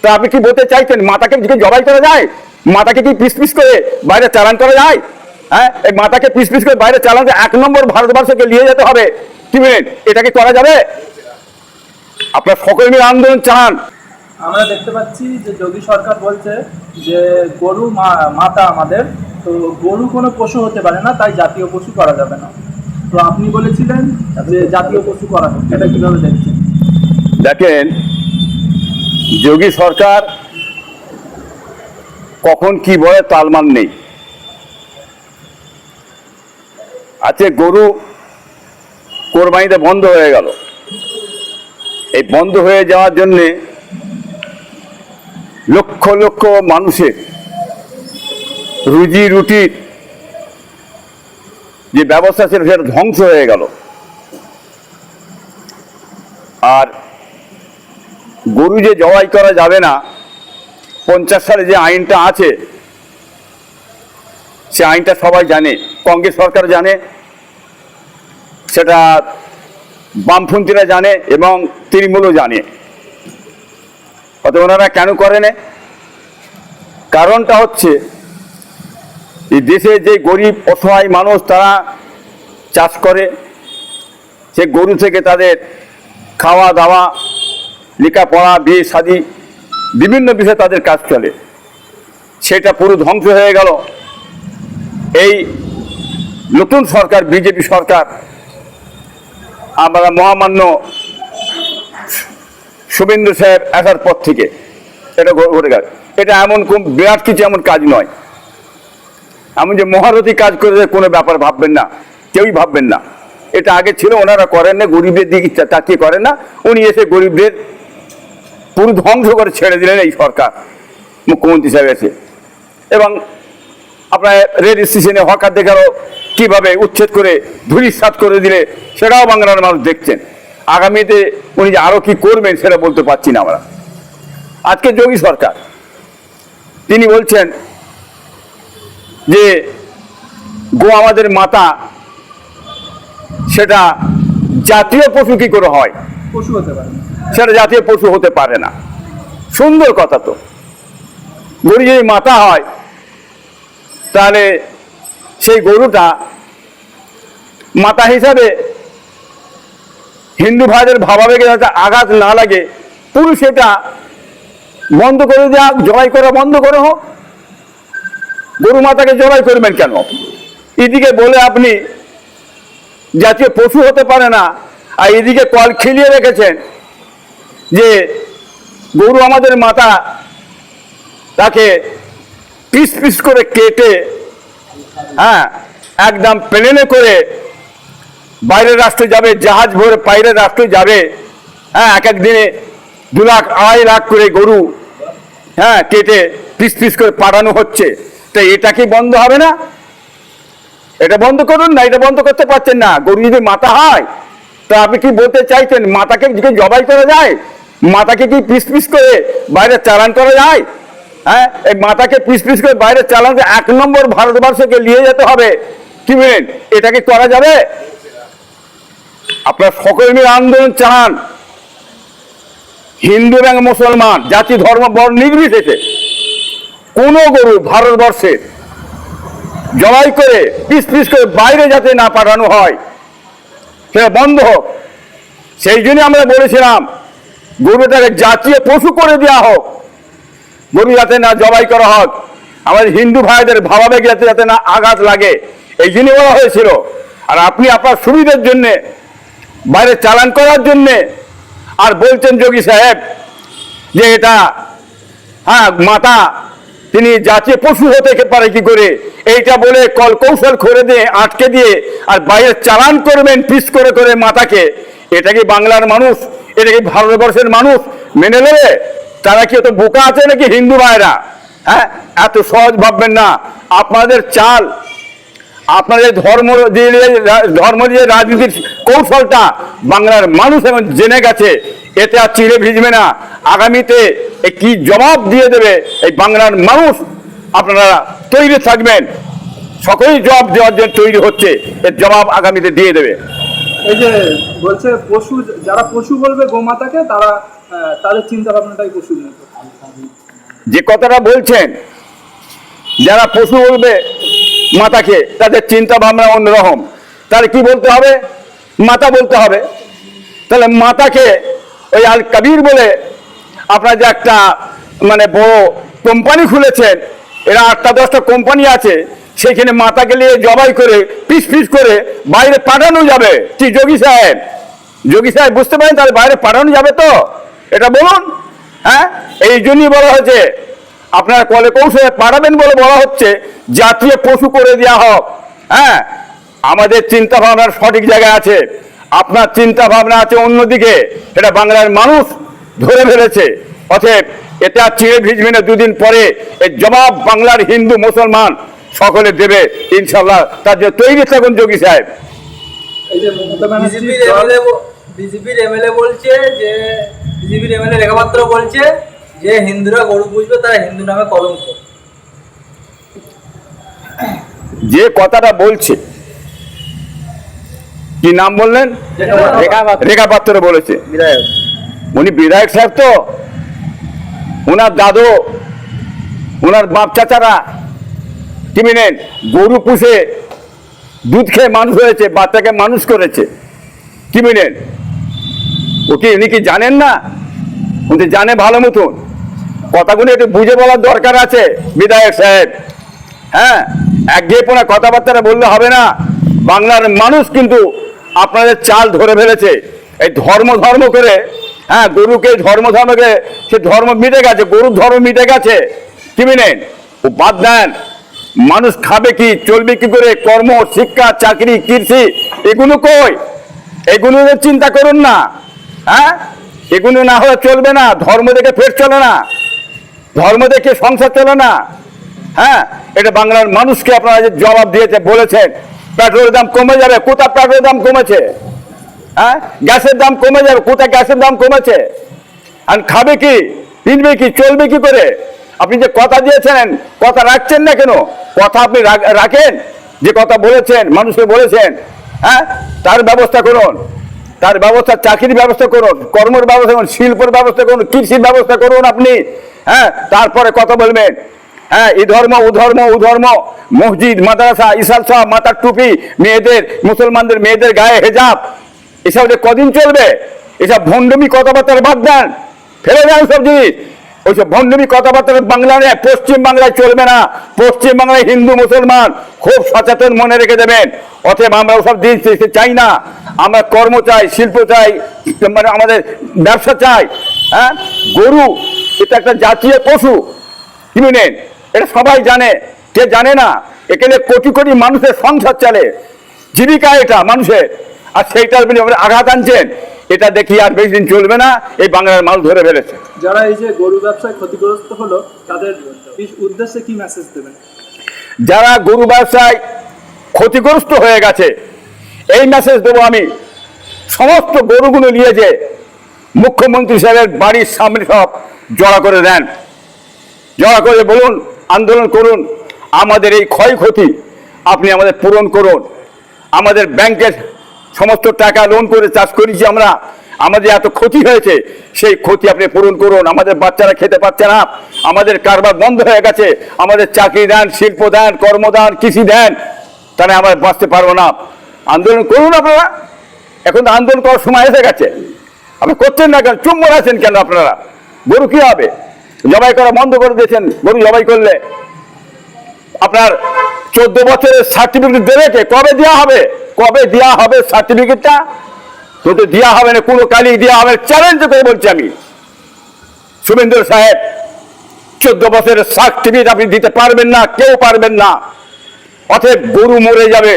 তা আপনি কি বলতে চাইছেন মাতাকে জবাই করা যায়? মাতাকে কি পিস পিস করে বাইরে চালান করা যায়? হ্যাঁ, এই মাতাকে পিস পিস করে বাইরে চালান 1 নম্বর ভারতবর্ষকে নিয়ে যেতে হবে। কি বলেন, এটা কি করা যাবে? আপনার সকলে মিলে আন্দোলন চালান। আমরা দেখতে পাচ্ছি যে যোগী সরকার বলছে যে গরু মাতা আমাদের, তো গরু কোনো পশু হতে পারে না, তাই জাতীয় পশু করা যাবে না। তো আপনি বলেছিলেন যে জাতীয় পশু করা হোক, এটা কিভাবে দেখছেন? দেখেন, যোগী সরকার কখন কি বলে তালমান নেই। আজকে গরু কোরবানিতে বন্ধ হয়ে গেল। এই বন্ধ হয়ে যাওয়ার জন্যে লক্ষ লক্ষ মানুষের রুজি রুটির যে ব্যবস্থা ছিল সেটা ধ্বংস হয়ে গেল। আর গরু যে জবাই করা যাবে না, 50 সালে যে আইনটা আছে সে আইনটা সবাই জানে, কংগ্রেস সরকার জানে, সেটা বামপন্থীরা জানে এবং তৃণমূলও জানে। অতএব ওনারা কেন করেন? কারণটা হচ্ছে এই দেশে যে গরিব অসহায় মানুষ তারা চাষ করে, সে গরু থেকে তাদের খাওয়া দাওয়া, লেখাপড়া, বিয়ে শাদী বিভিন্ন বিষয়ে তাদের কাজ চলে, সেটা পুরো ধ্বংস হয়ে গেল এই নতুন সরকার, বিজেপি সরকার। আমরা মহামান্য শুভেন্দু সাহেব আসার পর থেকে এটা ঘটে গেল। এটা এমন কোন বিরাট কিছু এমন কাজ নয়, এমন যে মহারথী কাজ করে কোনো ব্যাপার ভাববেন না, কেউই ভাববেন না। এটা আগে ছিল, ওনারা করেন না, গরিবদের দিকে তাকিয়ে করেন না। উনি এসে গরিবদের পুরো ধ্বংস করে ছেড়ে দিলেন এই সরকার, মুখ্যমন্ত্রী সাহেব এসে। এবং আপনার রেল স্টেশনে হকার দেখারও কীভাবে উচ্ছেদ করে ধূলিসাৎ করে দিলে সেটাও বাংলার মানুষ দেখছেন। আগামীতে উনি যে আরও কী করবেন সেটা বলতে পারছি না আমরা। আজকে যোগী সরকার তিনি বলছেন যে গো আমাদের মাতা, সেটা জাতীয় পশু কি করে হয়? পশু হতে পারে না, সেটা জাতীয় পশু হতে পারে না। সুন্দর কথা তো। গরু যদি মাতা হয় তাহলে সেই গরুটা মাতা হিসাবে হিন্দু ভাইদের ভাবাবেগে যাতে আঘাত না লাগে, পুরো সেটা বন্ধ করে দেওয়া, জবাই করা বন্ধ করে হোক। গরু মাতাকে জবাই করবেন কেন? এদিকে বলে আপনি জাতীয় পশু হতে পারে না, আর এদিকে কল খেলিয়ে রেখেছেন যে গরু আমাদের মাতা, তাকে পিস পিস করে কেটে, হ্যাঁ, একদম প্লেনে করে বাইরের রাষ্ট্রে যাবে, জাহাজ ভরে বাইরের রাষ্ট্রে যাবে। হ্যাঁ, এক এক দিনে 2 লাখ 2.5 লাখ করে গরু, হ্যাঁ, কেটে পিস পিস করে পাঠানো হচ্ছে। তো এটা কি বন্ধ হবে না? এটা বন্ধ করুন না। এটা বন্ধ করতে পারছেন না। গরু যদি মাতা হয়, তা আপনি কি বলতে চাইছেন মাতাকে জবাই করা যায়? মাতাকে কি পিস পিস করে বাইরে চালান করা যায়? হ্যাঁ, এই মাতাকে পিস পিস করে বাইরে চালান 1 নম্বর ভারতবর্ষকে নিয়ে যেতে হবে। কি বলেন, এটা কি করা যাবে? আপনার সকলে মিলে আন্দোলন চালান। হিন্দু এবং মুসলমান, জাতি ধর্ম বর্ণ নির্বিশেষে কোনো গরু ভারতবর্ষে জবাই করে পিস পিস করে বাইরে যাতে না পাঠানো হয়, সেটা বন্ধ হোক। সেই জন্য আমরা বলেছিলাম গরুটাকে জাতীয় পশু করে দেওয়া হোক, গরু যাতে না জবাই করা হোক, আমাদের হিন্দু ভাইদের ভাবাবেগ যাতে না আঘাত লাগে, এই জন্য বলা হয়েছিল। আর আপনি আপনার সুবিধার জন্যে বাইরে চালান করার জন্যে আর বলছেন যোগী সাহেব যে এটা, হ্যাঁ, মাতা তিনি জাতীয় পশু হতে পারে কি করে, এইটা বলে কল কৌশল করে দিয়ে আটকে দিয়ে আর বাইরে চালান করবেন পিস করে করে মাতাকে। এটা কি বাংলার মানুষ, এটা কি ভারতবর্ষের মানুষ মেনে নেবে? তারা কি এত বোকা আছে নাকি হিন্দু ভাইরা? হ্যাঁ, এত সহজ ভাববেন না। আপনাদের চাল, আপনাদের ধর্ম দিয়ে রাজনীতির কৌশলটা বাংলার মানুষ এখন জেনে গেছে। এতে আর চিড়ে ভিজবে না। আগামীতে কি জবাব দিয়ে দেবে এই বাংলার মানুষ, আপনারা তৈরি থাকবেন। সকলেই জবাব দেওয়ার জন্য তৈরি হচ্ছে, এর জবাব আগামীতে দিয়ে দেবে। এই যে বলছে পশু, যারা পশু বলবে গোমাতাকে, তারা তাদের চিন্তা ভাবনাটাই পশুর মতো। যে কথাটা বলছেন, যারা পশু বলবে মাতাকে, তাদের চিন্তা ভাবনা অন্যরকম। তাহলে কি বলতে হবে? মাতা বলতে হবে। তাহলে মাতাকে ওই আল কাবির বলে আপনার যে একটা মানে বড় কোম্পানি খুলেছেন, এরা 8-10টা কোম্পানি আছে, সেখানে মাতাকে নিয়ে জবাই করে পিস পিস করে বাইরে পাঠানো যাবে। কি যোগী সাহেব, যোগী সাহেব বুঝতে পারেন? তাহলে বাইরে পাঠানো যাবে তো, এটা বলুন। হ্যাঁ, এই জন্যই বলা হয়েছে আপনার কলে কৌশলে পাঠাবেন বলে বলা হচ্ছে জাতীয় পশু করে দেওয়া হোক। হ্যাঁ, আমাদের চিন্তা ভাবনার সঠিক জায়গায় আছে, আপনার চিন্তা ভাবনা আছে অন্যদিকে। এটা বাংলার মানুষ ধরে ফেলেছে। অতএব এটা চিড়ে ভিজবে না, দুদিন পরে এর জবাব বাংলার হিন্দু মুসলমান সকলে দেবে ইনশাল্লাহ। তার যে তৈরি থাকুন যোগী সাহেব। এই যে মমতা ব্যানার্জি বিজেপির এমএলএ বলছে যে, বিজেপির এমএলএ রেখা পাত্র বলছে যে হিন্দুরা গরু পুষবে, তারা হিন্দু নামে কলঙ্ক। যে কথাটা বলছে, কি নাম বললেন? রেখা পাত্র বলেছে। উনি বিধায়ক সাহেব তো, ওনার দাদু, ওনার বাপ চাচারা কি মিনেন গরু পুষে দুধ খেয়ে মানুষ হয়েছে, বাচ্চাকে মানুষ করেছে। কি মিনেন ও কি উনি কি জানেন না? উনি জানে ভালো মতন। কথাগুলো একটু বুঝে বলার দরকার আছে বিধায়ক সাহেব। হ্যাঁ, একঘেয়েপনা কথাবার্তা বললে হবে না। বাংলার মানুষ কিন্তু আপনাদের চাল ধরে ফেলেছে। এই ধর্ম করে, হ্যাঁ, গরুকে ধর্ম করে সে ধর্ম মিটে গেছে, গরুর ধর্ম মিটে গেছে। কি মিনেন ও বাদ দেন। মানুষ খাবে কি, চলবে কি করে, কর্ম, শিক্ষা, চাকরি, কৃষি, এগুলো কই? এগুলো চিন্তা করুন না। হ্যাঁ, এগুলো না হলে চলবে না। ধর্ম দেখে ফের চলে না, ধর্ম দেখে সংসার চলে না। হ্যাঁ, এটা বাংলার মানুষকে আপনারা যে জবাব দিয়েছে, বলেছেন পেট্রোলের দাম কমে যাবে, কোথায় পেট্রোলের দাম কমেছে? হ্যাঁ, গ্যাসের দাম কমে যাবে, কোথায় গ্যাসের দাম কমেছে? আর খাবে কি, পিনবে কি, চলবে কি করে? আপনি যে কথা দিয়েছেন, কথা রাখছেন না কেন? কথা আপনি রাখেন, যে কথা বলেছেন, মানুষকে বলেছেন, হ্যাঁ, তার ব্যবস্থা করুন। তার ব্যবস্থা, চাকরির ব্যবস্থা করুন, কর্মের ব্যবস্থা করুন, শিল্পের ব্যবস্থা করুন, কৃষির ব্যবস্থা করুন আপনি। হ্যাঁ, তারপরে কথা বলবেন। হ্যাঁ, এই ধর্ম ও ধর্ম, ও ধর্ম, মসজিদ, মাদ্রাসা, ইসাল সাহ, মাথার টুপি, মেয়েদের, মুসলমানদের মেয়েদের গায়ে হেজাব, এসব যে কদিন চলবে? এসব ভণ্ডমি কথাবার্তা বাদ দেন, ফেলে দেন সব জিনিস। ওইসব ভণ্ডমি কথাবার্তা বাংলায়, পশ্চিম বাংলায় চলবে না। পশ্চিম বাংলায় হিন্দু মুসলমান খুব সচেতন, মনে রেখে দেবেন। অতএব আমরা ওসব জিনিস চাই না। আমরা কর্ম চাই, শিল্প চাই, মানে আমাদের ব্যবসা চাই। হ্যাঁ, গরু এটা একটা জাতীয় পশু। কি নেন, এটা সবাই জানে। কে জানে না? এখানে কোটি কোটি মানুষের সংসার চলে, জীবিকা এটা মানুষের। আর সেইটার আপনি আঘাত আনছেন, এটা দেখি আর বেশি দিন চলবে না। এই বাংলার মাল ধরে ফেলেছে। যারা এই যে গরু ব্যবসায় ক্ষতিগ্রস্ত হলো, তাদের উদ্দেশ্যে কি মেসেজ দেবেন? যারা গরু ব্যবসায় ক্ষতিগ্রস্ত হয়ে গেছে, এই মেসেজ দেবো আমি, সমস্ত গরুগুলো নিয়ে যে মুখ্যমন্ত্রী সাহেবের বাড়ির সামনে সব জড়া করে দেন, জড়া করে বলুন, আন্দোলন করুন, আমাদের এই ক্ষয়ক্ষতি আপনি আমাদের পূরণ করুন। আমাদের ব্যাংকের সমস্ত টাকা লোন করে চাষ করেছি আমরা, আমাদের এত ক্ষতি হয়েছে, সেই ক্ষতি আপনি পূরণ করুন। আমাদের বাচ্চারা খেতে পাচ্ছে না, আমাদের কারবার বন্ধ হয়ে গেছে, আমাদের চাকরি দেন, শিল্প দেন, কর্মদান, কৃষি দেন, তাহলে আমরা বাঁচতে পারবো না। আন্দোলন করুন আপনারা। এখন তো আন্দোলন করার সময় এসে গেছে। আপনি করছেন না কেন? চুপ মরে আছেন কেন আপনারা? গরু কি হবে? জবাই করা বন্ধ করে দিয়েছেন। গরু জবাই করলে আপনার 14 বছরের সার্টিফিকেট দেবে কে? কবে দেওয়া হবে? কবে দেওয়া হবে সার্টিফিকেটটা? তো দেওয়া হবে না, কোনো কালই দেওয়া হবে। চ্যালেঞ্জ করে বলছি আমি, শুভেন্দু সাহেব, 14 বছরের সার্টিফিকেট আপনি দিতে পারবেন না, কেউ পারবেন না। অতএব গরু মরে যাবে,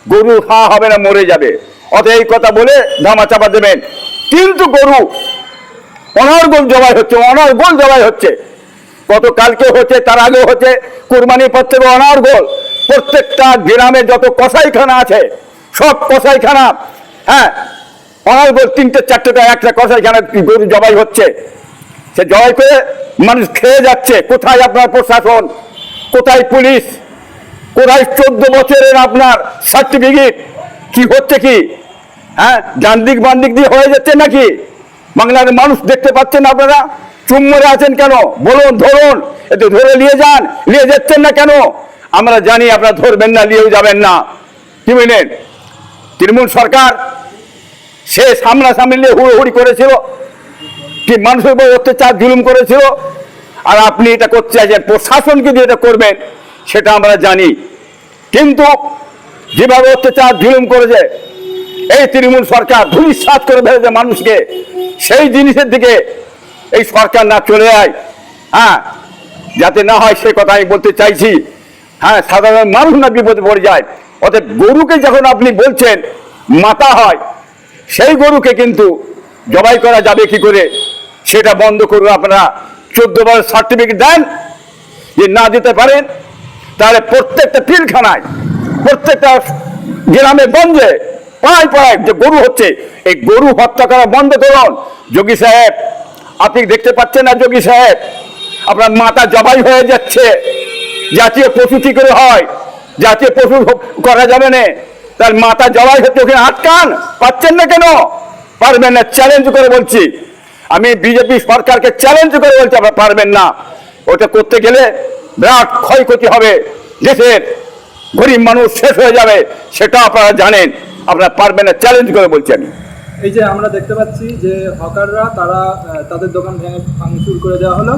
গরু খাওয়া হবে না, মরে যাবে। অতএব এই কথা বলে ধামা চাপা দেবেন। কিন্তু গরু অনর্গল জবাই হচ্ছে, অনর্গল জবাই হচ্ছে। গতকালকে হচ্ছে, তার আগেও হচ্ছে, কুরবানির পর থেকে অনর্গল। প্রত্যেকটা গ্রামে যত কসাইখানা আছে, সব কসাইখানা, হ্যাঁ, অনর্গল 3-4টা একটা কসাইখানা গরু জবাই হচ্ছে। সে জবাই করে মানুষ খেয়ে যাচ্ছে। কোথায় আপনার প্রশাসন? কোথায় পুলিশ? কোথায় 14 বছরের আপনার সার্টিফিকেট? কি হচ্ছে কি? হ্যাঁ, ডান্দিক বান্দিক দিয়ে হয়ে যাচ্ছে নাকি? বাংলার মানুষ দেখতে পাচ্ছেন আপনারা, চুপ মরে আছেন কেন? বলুন, ধরুন, একটু ধরে নিয়ে যান, নিয়ে যাচ্ছেন না কেন? আমরা জানি আপনারা ধরবেন না, নিয়েও যাবেন না। কি বুঝলেন? তৃণমূল সরকার সে সামনাসামনি নিয়ে হুড়োহুড়ি করেছিল, কি মানুষের উপর অত্যাচার জুলুম করেছিল, আর আপনি এটা করতে চাইছেন প্রশাসনকে দিয়ে এটা করবেন, সেটা আমরা জানি। কিন্তু যেভাবে অত্যাচার জুলুম করেছে এই তৃণমূল সরকার, ধূলিসাৎ করে ফেলেছে মানুষকে, সেই জিনিসের দিকে এই সরকার না চলে যায়, হ্যাঁ, যাতে না হয় সে কথা আমি বলতে চাইছি। হ্যাঁ, সাধারণ মানুষ না বিপদে পড়ে যায়। অর্থাৎ গরুকে যখন আপনি বলছেন মাতা হয়, সেই গরুকে কিন্তু জবাই করা যাবে কি করে, সেটা বন্ধ করুন। আপনারা 14 বার সার্টিফিকেট দেন, যে না দিতে পারেন তাহলে প্রত্যেকটা পিলখানায়, প্রত্যেকটা গ্রামে গঞ্জে, পাড়ায় পাড়ায় যে গরু হচ্ছে, এই গরু হত্যা করা বন্ধ করুন। যোগী সাহেব, আপনি দেখতে পাচ্ছেন না যোগী সাহেব, আপনার মাথা জবাই হয়ে যাচ্ছে। জাতীয় পশু কি করে হয়? জাতীয় পশু করা যাবে না, তার মাথা জবাই হচ্ছে, ওখানে আটকান। পাচ্ছেন না কেন? পারবেন না, চ্যালেঞ্জ করে বলছি। আমি বিজেপি সরকারকে চ্যালেঞ্জ করে বলছি, আপনারা পারবেন না। ওটা করতে গেলে বিরাট ক্ষয়ক্ষতি হবে, দেশের গরিব মানুষ শেষ হয়ে যাবে, সেটা আপনারা জানেন। আপনারা পারবেন না, চ্যালেঞ্জ করে বলছি আমি। এই যে আমরা দেখতে পাচ্ছি যে হকাররা তারা তাদের দোকান ভেঙে ভাঙচুর করে দেওয়া হলো।